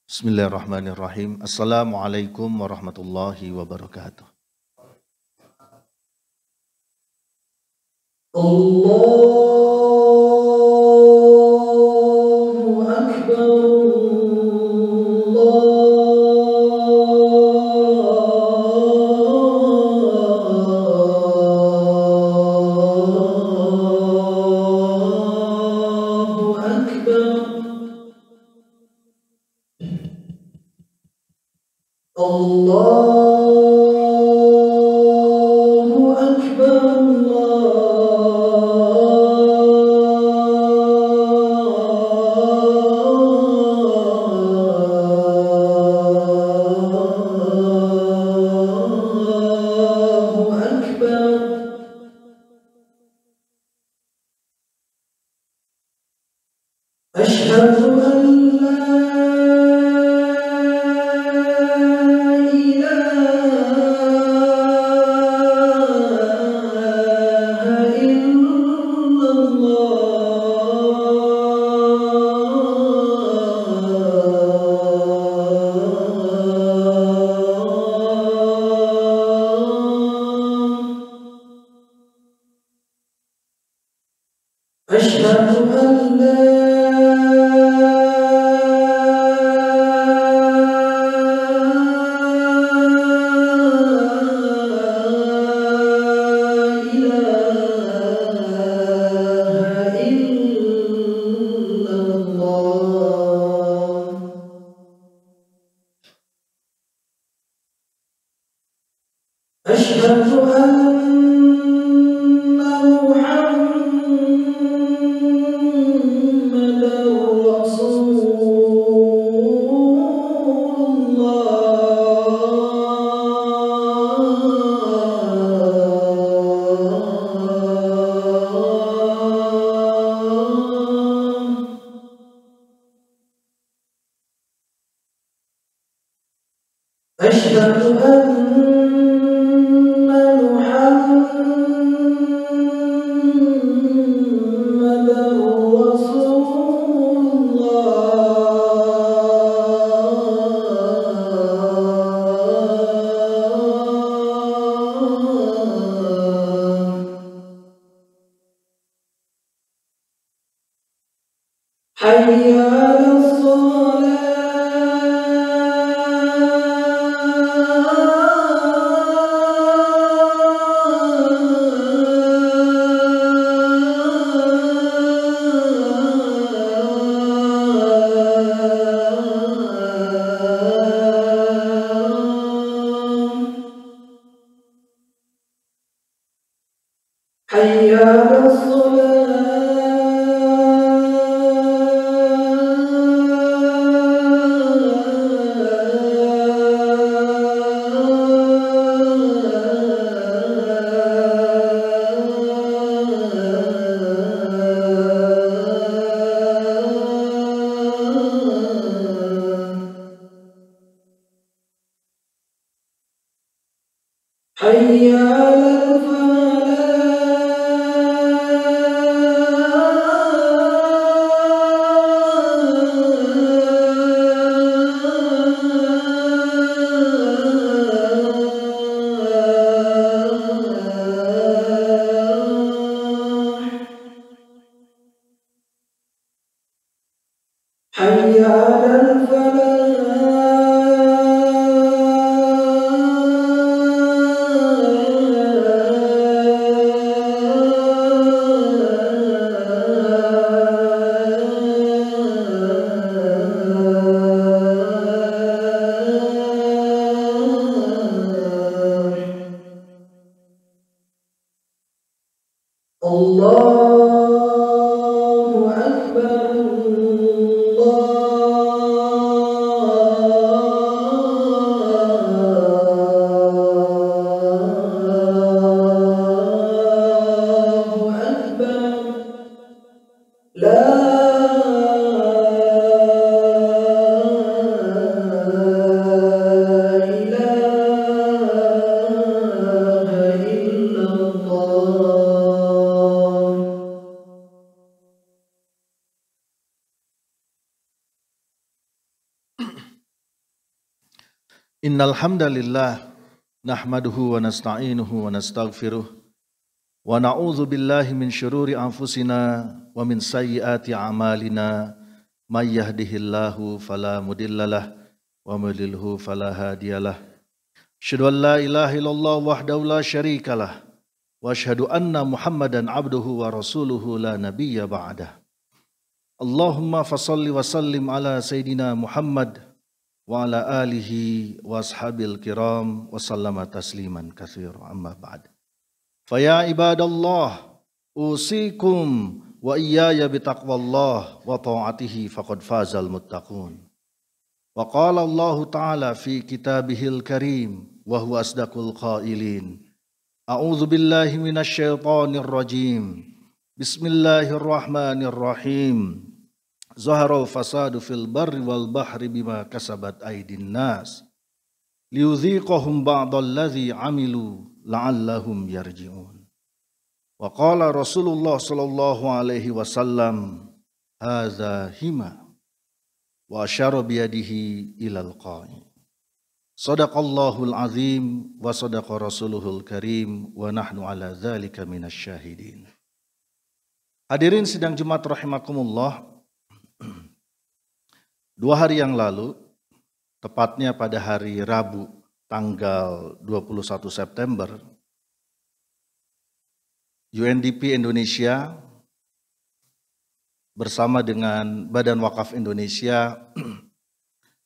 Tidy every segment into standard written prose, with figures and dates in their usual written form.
Bismillahirrahmanirrahim. Assalamualaikum warahmatullahi wabarakatuh. Allahu Akbar. Allahu Akbar. Allahu Akbar. Allahu Akbar. Asyhadu an la أشهد أن لا إله إلا الله. أشهد أن أشهد أن محمدًا رسول الله. حي على حي على حي على حي على الله أكبر. الله أكبر. لا إله إلا الله. Innal hamdalillah nahmaduhu wa nasta'inuhu wa nastaghfiruh wa na'udzu billahi min syururi anfusina wa min sayyiati a'malina may yahdihillahu fala mudhillalah wa may yudlilhu fala hadiyalah. Asyhadu an la ilaha illallah wahdahu la syarikalah wa asyhadu anna Muhammadan abduhu wa rasuluhu la nabiyya ba'dah. Allahumma fashalli wa sallim ala sayidina Muhammad wa ala alihi wa ashabil kiram wa sallama tasliman katsira amma ba'd. Fa ya ibadallah usikum wa iyaya bitaqwallah wa ta'atihi faqad fazal muttaqun. Wa qala Allah ta'ala fi kitabihil karim wa huwa asdaqul qailin. A'udzu billahi minasy syaithanir rajim. Bismillahirrahmanirrahim. Zaharal fasadu fil barri wal bahri bima kasabat aydin nas liyudhiqahum ba'dallazi amilu la'allahum yarji'un. Wa qala Rasulullah sallallahu alaihi wasallam hadza hima wa asyara biyadihi ilal qa'i. Sadaqallahul azim wa sadaqa rasuluhul karim wa nahnu ala dzalika minasy syahidin. Hadirin sidang Jumat rahimakumullah. 2 hari yang lalu, tepatnya pada hari Rabu tanggal 21 September, UNDP Indonesia bersama dengan Badan Wakaf Indonesia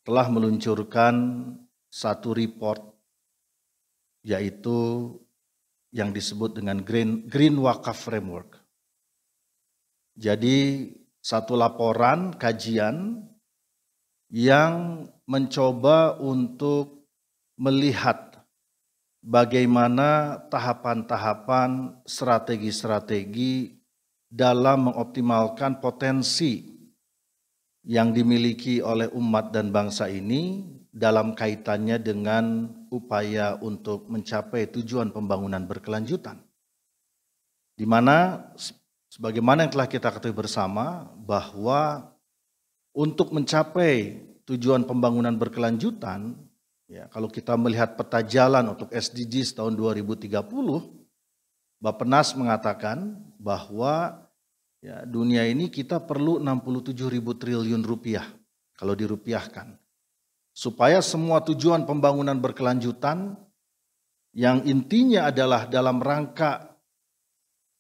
telah meluncurkan satu report, yaitu yang disebut dengan Green Wakaf Framework. Jadi satu laporan kajian yang mencoba untuk melihat bagaimana tahapan-tahapan strategi-strategi dalam mengoptimalkan potensi yang dimiliki oleh umat dan bangsa ini dalam kaitannya dengan upaya untuk mencapai tujuan pembangunan berkelanjutan. Di mana sebagaimana yang telah kita ketahui bersama bahwa untuk mencapai tujuan pembangunan berkelanjutan, ya, kalau kita melihat peta jalan untuk SDGs tahun 2030, Bappenas mengatakan bahwa ya, dunia ini kita perlu 67.000 triliun rupiah kalau dirupiahkan. Supaya semua tujuan pembangunan berkelanjutan yang intinya adalah dalam rangka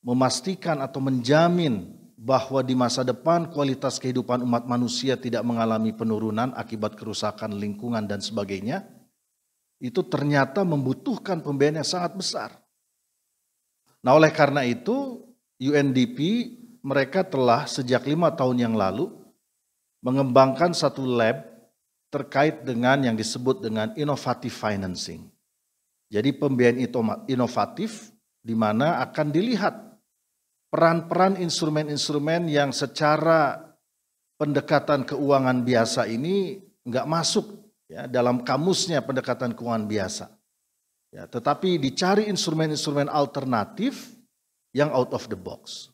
memastikan atau menjamin bahwa di masa depan kualitas kehidupan umat manusia tidak mengalami penurunan akibat kerusakan lingkungan dan sebagainya, itu ternyata membutuhkan pembiayaan yang sangat besar. Nah, oleh karena itu UNDP mereka telah sejak 5 tahun yang lalu mengembangkan satu lab terkait dengan yang disebut dengan innovative financing. Jadi pembiayaan inovatif di mana akan dilihat peran-peran instrumen-instrumen yang secara pendekatan keuangan biasa ini nggak masuk ya, dalam kamusnya pendekatan keuangan biasa. Ya, tetapi dicari instrumen-instrumen alternatif yang out of the box.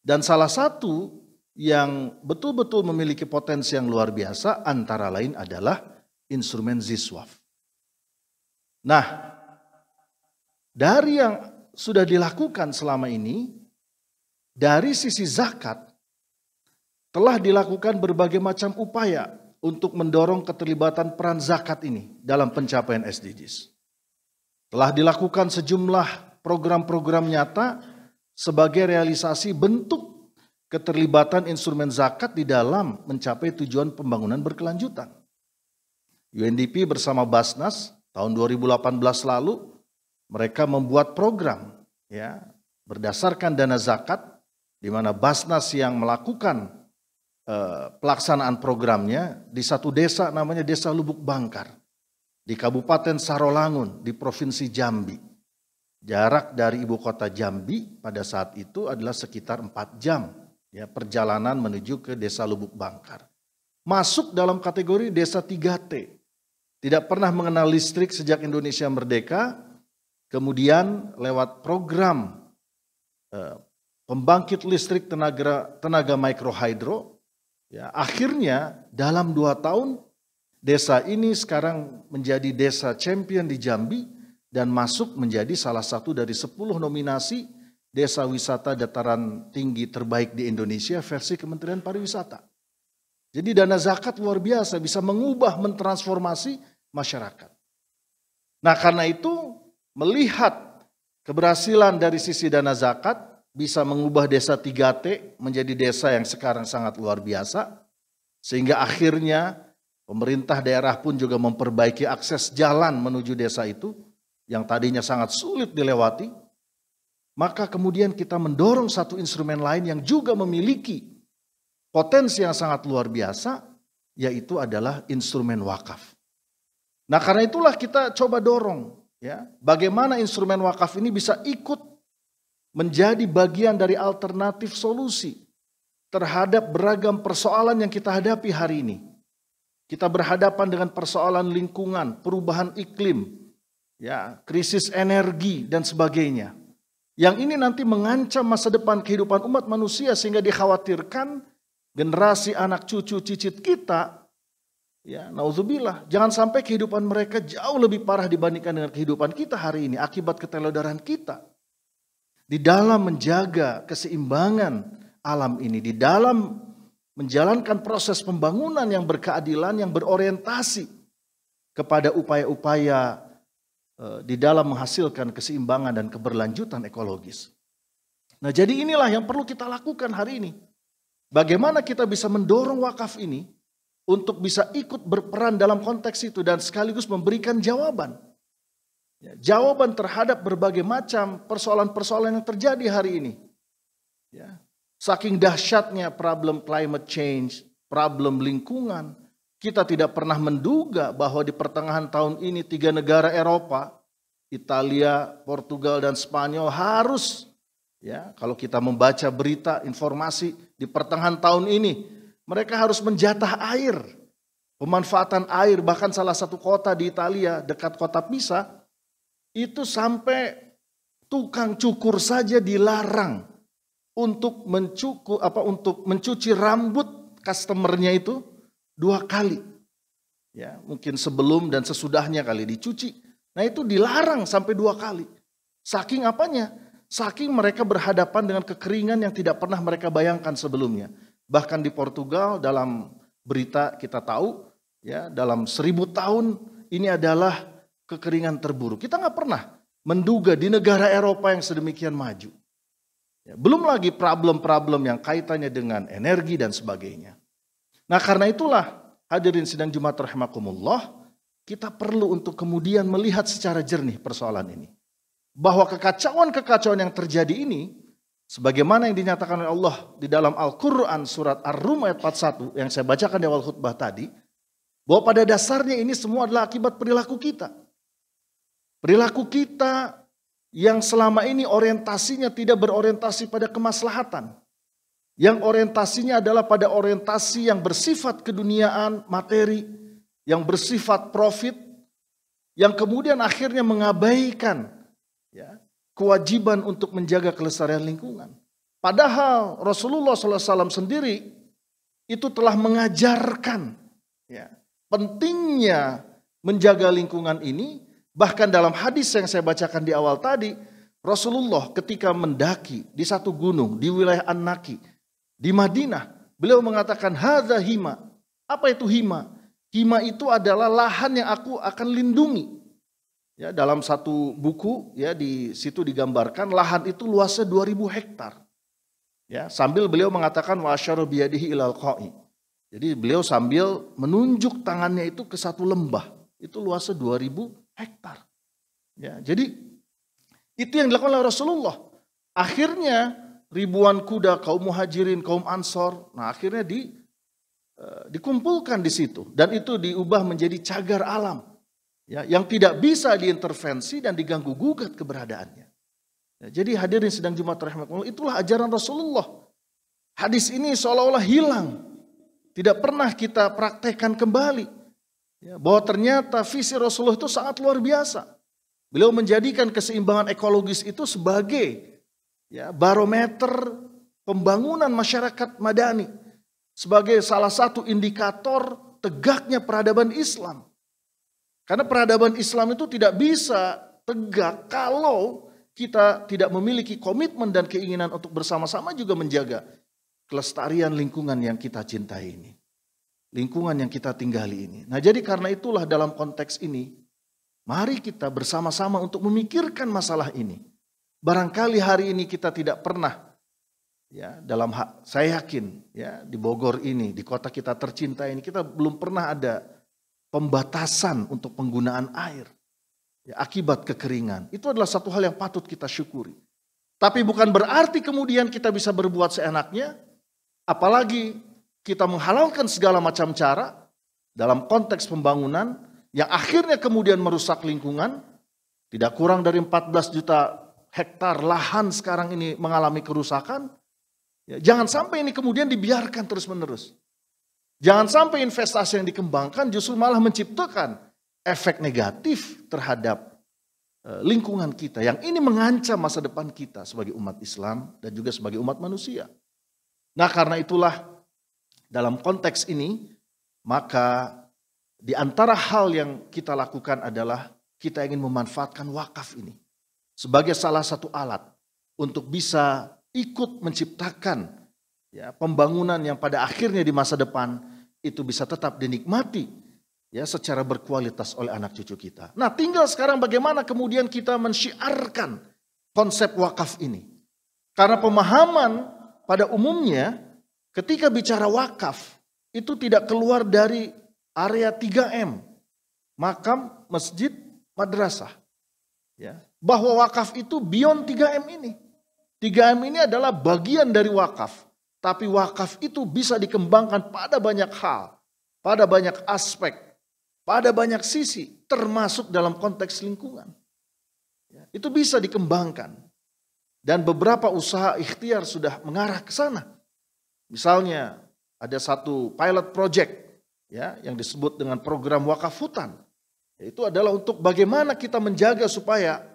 Dan salah satu yang betul-betul memiliki potensi yang luar biasa antara lain adalah instrumen ZISWAF. Nah, dari yang sudah dilakukan selama ini, dari sisi zakat, telah dilakukan berbagai macam upaya untuk mendorong keterlibatan peran zakat ini dalam pencapaian SDGs. Telah dilakukan sejumlah program-program nyata sebagai realisasi bentuk keterlibatan instrumen zakat di dalam mencapai tujuan pembangunan berkelanjutan. UNDP bersama Basnas tahun 2018 lalu, mereka membuat program ya berdasarkan dana zakat, di mana Basnas yang melakukan pelaksanaan programnya di satu desa namanya Desa Lubuk Bangkar di Kabupaten Sarolangun di Provinsi Jambi. Jarak dari ibu kota Jambi pada saat itu adalah sekitar 4 jam ya, perjalanan menuju ke Desa Lubuk Bangkar. Masuk dalam kategori desa 3T. Tidak pernah mengenal listrik sejak Indonesia merdeka. Kemudian lewat program pembangkit listrik tenaga mikrohidro, ya, akhirnya dalam 2 tahun Desa ini sekarang menjadi desa champion di Jambi dan masuk menjadi salah satu dari 10 nominasi desa wisata dataran tinggi terbaik di Indonesia versi Kementerian Pariwisata. Jadi dana zakat luar biasa bisa mengubah, mentransformasi masyarakat. Nah karena itu melihat keberhasilan dari sisi dana zakat bisa mengubah desa 3T menjadi desa yang sekarang sangat luar biasa. Sehingga akhirnya pemerintah daerah pun juga memperbaiki akses jalan menuju desa itu yang tadinya sangat sulit dilewati. Maka kemudian kita mendorong satu instrumen lain yang juga memiliki potensi yang sangat luar biasa, yaitu adalah instrumen wakaf. Nah karena itulah kita coba dorong ya, bagaimana instrumen wakaf ini bisa ikut menjadi bagian dari alternatif solusi terhadap beragam persoalan yang kita hadapi hari ini. Kita berhadapan dengan persoalan lingkungan, perubahan iklim, ya, krisis energi dan sebagainya. Yang ini nanti mengancam masa depan kehidupan umat manusia sehingga dikhawatirkan generasi anak cucu cicit kita, ya, nauzubillah, jangan sampai kehidupan mereka jauh lebih parah dibandingkan dengan kehidupan kita hari ini akibat ketelodaran kita. Di dalam menjaga keseimbangan alam ini, di dalam menjalankan proses pembangunan yang berkeadilan, yang berorientasi kepada upaya-upaya di dalam menghasilkan keseimbangan dan keberlanjutan ekologis. Nah jadi inilah yang perlu kita lakukan hari ini. Bagaimana kita bisa mendorong wakaf ini untuk bisa ikut berperan dalam konteks itu dan sekaligus memberikan jawaban. Ya, jawaban terhadap berbagai macam persoalan-persoalan yang terjadi hari ini. Ya. Saking dahsyatnya problem climate change, problem lingkungan, kita tidak pernah menduga bahwa di pertengahan tahun ini 3 negara Eropa, Italia, Portugal, dan Spanyol harus, ya, kalau kita membaca berita, informasi di pertengahan tahun ini, mereka harus menjatah air, pemanfaatan air, bahkan salah satu kota di Italia dekat kota Pisa, itu sampai tukang cukur saja dilarang untuk mencuci rambut customernya itu 2 kali. Ya, mungkin sebelum dan sesudahnya kali dicuci. Nah itu dilarang sampai 2 kali. Saking apanya? Saking mereka berhadapan dengan kekeringan yang tidak pernah mereka bayangkan sebelumnya. Bahkan di Portugal dalam berita kita tahu, ya, dalam 1000 tahun ini adalah kekeringan terburuk. Kita nggak pernah menduga di negara Eropa yang sedemikian maju. Ya, belum lagi problem-problem yang kaitannya dengan energi dan sebagainya. Nah karena itulah hadirin sidang Jumat rahimakumullah, kita perlu untuk kemudian melihat secara jernih persoalan ini. Bahwa kekacauan-kekacauan yang terjadi ini, sebagaimana yang dinyatakan oleh Allah di dalam Al-Quran surat Ar-Rum ayat 41 yang saya bacakan di awal khutbah tadi, bahwa pada dasarnya ini semua adalah akibat perilaku kita. Perilaku kita yang selama ini orientasinya tidak berorientasi pada kemaslahatan. Yang orientasinya adalah pada orientasi yang bersifat keduniaan, materi, yang bersifat profit, yang kemudian akhirnya mengabaikan, ya, kewajiban untuk menjaga kelestarian lingkungan. Padahal Rasulullah SAW sendiri itu telah mengajarkan, ya, pentingnya menjaga lingkungan ini. Bahkan dalam hadis yang saya bacakan di awal tadi, Rasulullah ketika mendaki di satu gunung di wilayah An-Naki, di Madinah, beliau mengatakan, hadza hima. Apa itu hima? Hima itu adalah lahan yang aku akan lindungi. Ya, dalam satu buku, ya, di situ digambarkan lahan itu luasnya 2000 hektar. Ya, sambil beliau mengatakan wa asyara biyadihi ilal qa'i. Jadi beliau sambil menunjuk tangannya itu ke satu lembah. Itu luasnya 2000 hektar. Ya, jadi itu yang dilakukan oleh Rasulullah. Akhirnya ribuan kuda kaum muhajirin, kaum ansor, nah akhirnya dikumpulkan di situ dan itu diubah menjadi cagar alam, ya, yang tidak bisa diintervensi dan diganggu gugat keberadaannya. Ya, jadi hadirin sedang Jumat rahimakumullah, itulah ajaran Rasulullah. Hadis ini seolah-olah hilang, tidak pernah kita praktekkan kembali. Ya, bahwa ternyata visi Rasulullah itu sangat luar biasa. Beliau menjadikan keseimbangan ekologis itu sebagai, ya, barometer pembangunan masyarakat madani. Sebagai salah satu indikator tegaknya peradaban Islam. Karena peradaban Islam itu tidak bisa tegak kalau kita tidak memiliki komitmen dan keinginan untuk bersama-sama juga menjaga kelestarian lingkungan yang kita cintai ini. Lingkungan yang kita tinggali ini. Nah, jadi karena itulah dalam konteks ini, mari kita bersama-sama untuk memikirkan masalah ini. Barangkali hari ini kita tidak pernah, ya, saya yakin, ya, di Bogor ini, di kota kita tercinta ini, kita belum pernah ada pembatasan untuk penggunaan air. Ya, akibat kekeringan. Itu adalah satu hal yang patut kita syukuri. Tapi bukan berarti kemudian kita bisa berbuat seenaknya, apalagi kita menghalalkan segala macam cara dalam konteks pembangunan yang akhirnya kemudian merusak lingkungan. Tidak kurang dari 14 juta hektar lahan sekarang ini mengalami kerusakan. Ya, jangan sampai ini kemudian dibiarkan terus-menerus. Jangan sampai investasi yang dikembangkan justru malah menciptakan efek negatif terhadap lingkungan kita. Yang ini mengancam masa depan kita sebagai umat Islam dan juga sebagai umat manusia. Nah, karena itulah dalam konteks ini, maka di antara hal yang kita lakukan adalah kita ingin memanfaatkan wakaf ini sebagai salah satu alat untuk bisa ikut menciptakan, ya, pembangunan yang pada akhirnya di masa depan itu bisa tetap dinikmati, ya, secara berkualitas oleh anak cucu kita. Nah, tinggal sekarang bagaimana kemudian kita mensyiarkan konsep wakaf ini. Karena pemahaman pada umumnya ketika bicara wakaf itu tidak keluar dari area 3M, makam, masjid, madrasah. Ya, bahwa wakaf itu beyond 3M ini. 3M ini adalah bagian dari wakaf. Tapi wakaf itu bisa dikembangkan pada banyak hal, pada banyak aspek, pada banyak sisi, termasuk dalam konteks lingkungan. Ya, itu bisa dikembangkan. Dan beberapa usaha ikhtiar sudah mengarah ke sana. Misalnya ada satu pilot project, ya, yang disebut dengan program wakaf hutan. Itu adalah untuk bagaimana kita menjaga supaya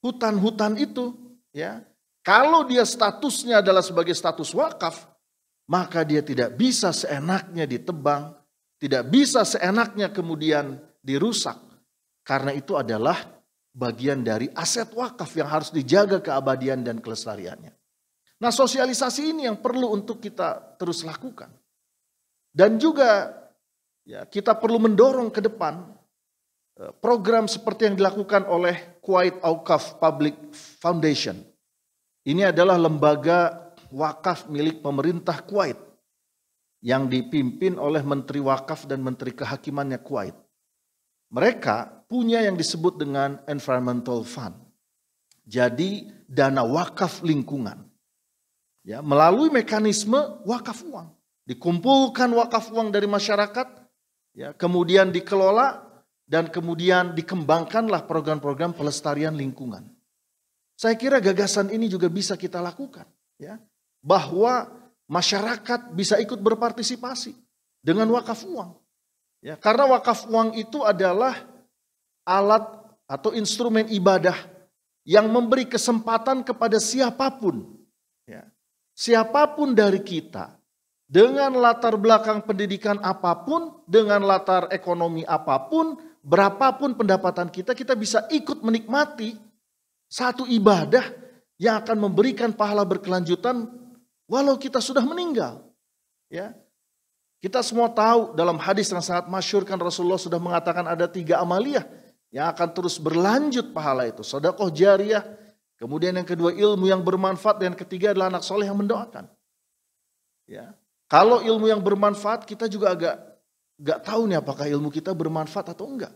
hutan-hutan itu, ya, kalau dia statusnya adalah sebagai status wakaf, maka dia tidak bisa seenaknya ditebang, tidak bisa seenaknya kemudian dirusak. Karena itu adalah bagian dari aset wakaf yang harus dijaga keabadian dan kelestariannya. Nah, sosialisasi ini yang perlu untuk kita terus lakukan. Dan juga, ya, kita perlu mendorong ke depan program seperti yang dilakukan oleh Kuwait Awqaf Public Foundation. Ini adalah lembaga wakaf milik pemerintah Kuwait yang dipimpin oleh Menteri Wakaf dan Menteri Kehakimannya Kuwait. Mereka punya yang disebut dengan Environmental Fund. Jadi dana wakaf lingkungan. Ya, melalui mekanisme wakaf uang. Dikumpulkan wakaf uang dari masyarakat, ya, kemudian dikelola dan kemudian dikembangkanlah program-program pelestarian lingkungan. Saya kira gagasan ini juga bisa kita lakukan, ya, bahwa masyarakat bisa ikut berpartisipasi dengan wakaf uang. Ya, karena wakaf uang itu adalah alat atau instrumen ibadah yang memberi kesempatan kepada siapapun, ya, siapapun dari kita, dengan latar belakang pendidikan apapun, dengan latar ekonomi apapun, berapapun pendapatan kita, kita bisa ikut menikmati satu ibadah yang akan memberikan pahala berkelanjutan walau kita sudah meninggal. Ya, kita semua tahu dalam hadis yang sangat masyhur kan Rasulullah sudah mengatakan ada 3 amaliyah yang akan terus berlanjut pahala itu. Sedekah jariyah, kemudian yang kedua ilmu yang bermanfaat, dan yang ketiga adalah anak soleh yang mendoakan. Ya, kalau ilmu yang bermanfaat kita juga agak tahu nih apakah ilmu kita bermanfaat atau enggak.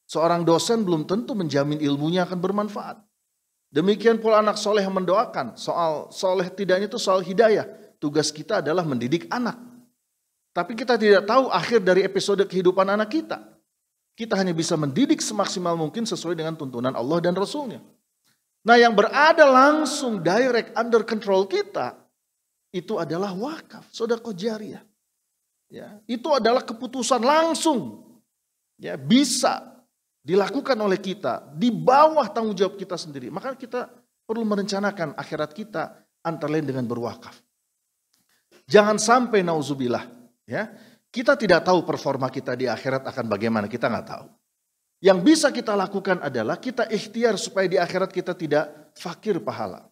Seorang dosen belum tentu menjamin ilmunya akan bermanfaat. Demikian pula anak soleh yang mendoakan. Soal soleh tidaknya itu soal hidayah. Tugas kita adalah mendidik anak. Tapi kita tidak tahu akhir dari episode kehidupan anak kita. Kita hanya bisa mendidik semaksimal mungkin sesuai dengan tuntunan Allah dan Rasulnya. Nah, yang berada langsung direct under control kita, itu adalah wakaf, sedekah jariyah. Ya, itu adalah keputusan langsung, ya, bisa dilakukan oleh kita di bawah tanggung jawab kita sendiri. Maka kita perlu merencanakan akhirat kita antara lain dengan berwakaf. Jangan sampai nauzubillah, ya, Kita tidak tahu performa kita di akhirat akan bagaimana, kita nggak tahu. Yang bisa kita lakukan adalah kita ikhtiar supaya di akhirat kita tidak fakir pahala.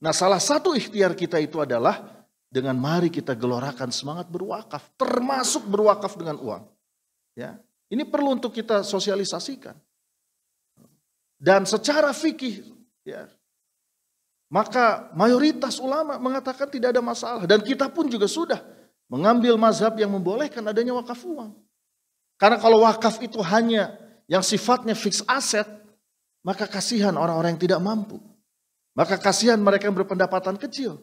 Nah, salah satu ikhtiar kita itu adalah dengan mari kita gelorakan semangat berwakaf, termasuk berwakaf dengan uang. Ya, ini perlu untuk kita sosialisasikan. Dan secara fikih, ya, maka mayoritas ulama mengatakan tidak ada masalah. Dan kita pun juga sudah mengambil mazhab yang membolehkan adanya wakaf uang. Karena kalau wakaf itu hanya yang sifatnya fix aset, maka kasihan orang-orang yang tidak mampu. Maka kasihan mereka yang berpendapatan kecil.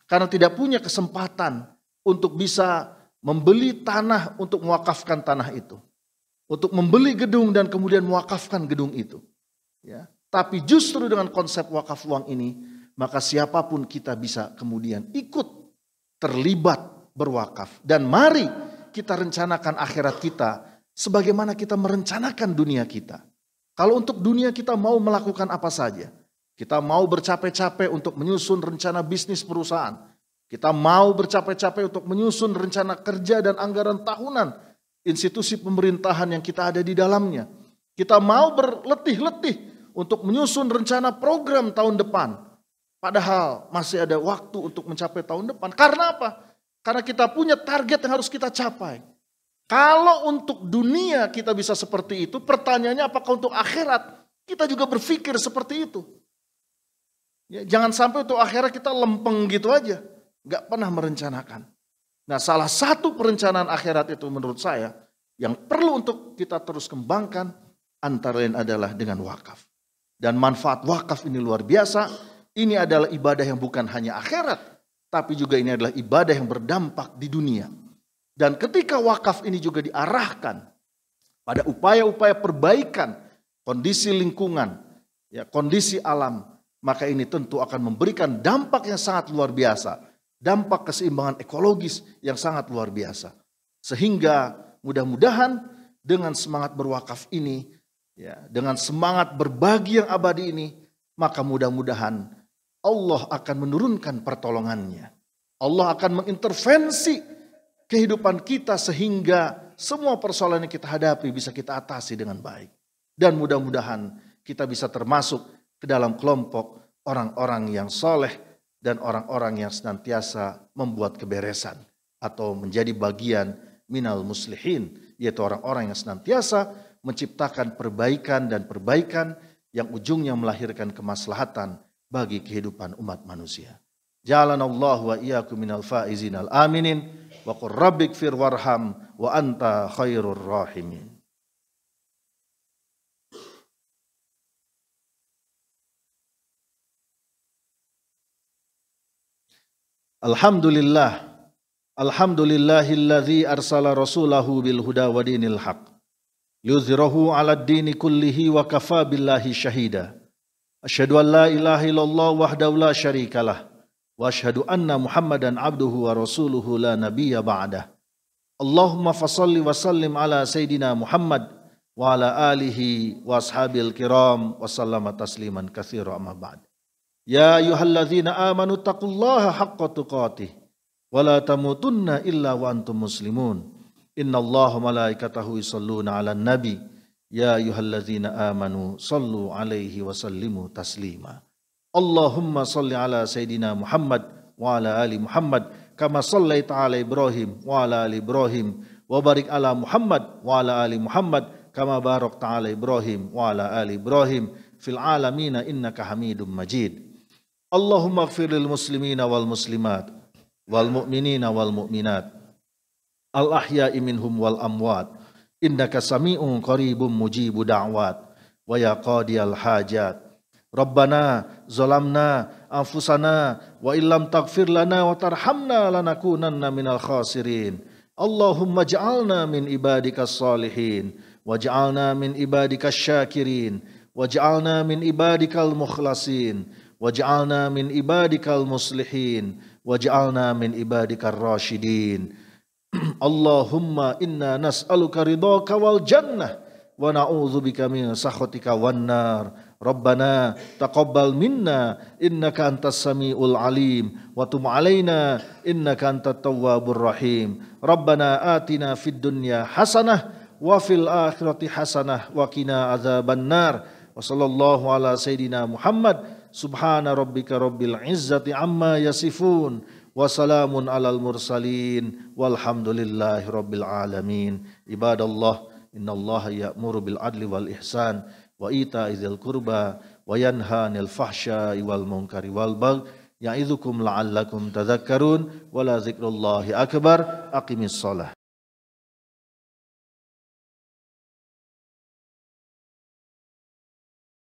Karena tidak punya kesempatan untuk bisa membeli tanah untuk mewakafkan tanah itu. Untuk membeli gedung dan kemudian mewakafkan gedung itu. Ya. Tapi justru dengan konsep wakaf uang ini, maka siapapun kita bisa kemudian ikut terlibat berwakaf. Dan mari kita rencanakan akhirat kita sebagaimana kita merencanakan dunia kita. Kalau untuk dunia kita mau melakukan apa saja. Kita mau bercapek-capek untuk menyusun rencana bisnis perusahaan. Kita mau bercapek-capek untuk menyusun rencana kerja dan anggaran tahunan institusi pemerintahan yang kita ada di dalamnya. Kita mau berletih-letih untuk menyusun rencana program tahun depan. Padahal masih ada waktu untuk mencapai tahun depan. Karena apa? Karena kita punya target yang harus kita capai. Kalau untuk dunia kita bisa seperti itu, pertanyaannya apakah untuk akhirat kita juga berpikir seperti itu? Ya, jangan sampai untuk akhirat kita lempeng gitu aja, gak pernah merencanakan. Nah, salah satu perencanaan akhirat itu menurut saya yang perlu untuk kita terus kembangkan antara lain adalah dengan wakaf. Dan manfaat wakaf ini luar biasa. Ini adalah ibadah yang bukan hanya akhirat, tapi juga ini adalah ibadah yang berdampak di dunia. Dan ketika wakaf ini juga diarahkan pada upaya-upaya perbaikan kondisi lingkungan, ya, kondisi alam, maka ini tentu akan memberikan dampak yang sangat luar biasa. Dampak keseimbangan ekologis yang sangat luar biasa. Sehingga mudah-mudahan dengan semangat berwakaf ini, ya, dengan semangat berbagi yang abadi ini, maka mudah-mudahan Allah akan menurunkan pertolongannya. Allah akan mengintervensi kehidupan kita sehingga semua persoalan yang kita hadapi bisa kita atasi dengan baik. Dan mudah-mudahan kita bisa termasuk ke dalam kelompok orang-orang yang soleh dan orang-orang yang senantiasa membuat keberesan atau menjadi bagian minal muslihin, yaitu orang-orang yang senantiasa menciptakan perbaikan dan perbaikan yang ujungnya melahirkan kemaslahatan bagi kehidupan umat manusia. Ja'alanallahu wa iyyakum minal faizin al aminin wa qur rabbighfir warham wa anta khairur rahimin. Alhamdulillah, alhamdulillahilladzi arsala rasulahu bil huda wa dinil haq yuzhirahu 'alad dini kullihi wa kafa billahi syahida. Asyhadu an la ilaha illallah wahdahu la syarikalah wa asyhadu anna Muhammadan abduhu wa rasuluhu la nabiyya ba'dah. Allahumma fashalli wa sallim ala sayidina Muhammad wa ala alihi wa ashabil kiram wa sallama tasliman katsira amma ba'd. Ya ayyuhalladzina amanu taqullaha haqqa tuqatih wa la tamutunna illa wa antum muslimun. Innallaha malaikatahu yusholluna 'alan nabi. Ya ayyuhalladzina amanu sallu 'alaihi wa sallimu taslima. Allahumma shalli ala sayidina Muhammad wa ala ali Muhammad kama shallaita ala Ibrahim wa ala ali Ibrahim wa barik ala Muhammad wa ala ali Muhammad kama barakta ala Ibrahim wa ala ali Ibrahim fil alamin innaka Hamidum Majid. Allahumma ighfir lil muslimina wal muslimat wal mu'minina wal mu'minat al ahya'i minhum wal amwat innaka sami'un qaribun mujibu da'wat wa ya qadiyal hajat. Rabbana zalamna anfusana wa illam taghfir lana wa tarhamna lanakunanna minal khasirin. Allahumma ij'alna min ibadikas salihin waj'alna min ibadikas syakirin waj'alna min ibadikal mukhlasin waj'alna min ibadikal muslihin waj'alna min ibadikar rasyidin. Allahumma inna nas'aluka ridhaka wal jannah wa na'udzubika min sakhatika wan nar. Rabbana taqabbal minna innaka antas samiul alim wa tub alaina innaka antat tawwabur rahim. Rabbana atina fid dunya hasanah wa fil akhirati hasanah wa qina adzabannar. Wa sallallahu ala sayidina Muhammad. Subhana rabbika rabbil izzati amma yasifun. Wa salamun alal mursalin walhamdulillahi rabbil alamin. Ibadallah, innallaha ya'muru bil adli wal ihsan wa ita'i dzil qurba wa yanha 'anil fahsya'i wal munkari wal baghi ya'idzukum la'allakum tadhakkarun wa la dzikrullahi akbar. Aqimis shalah.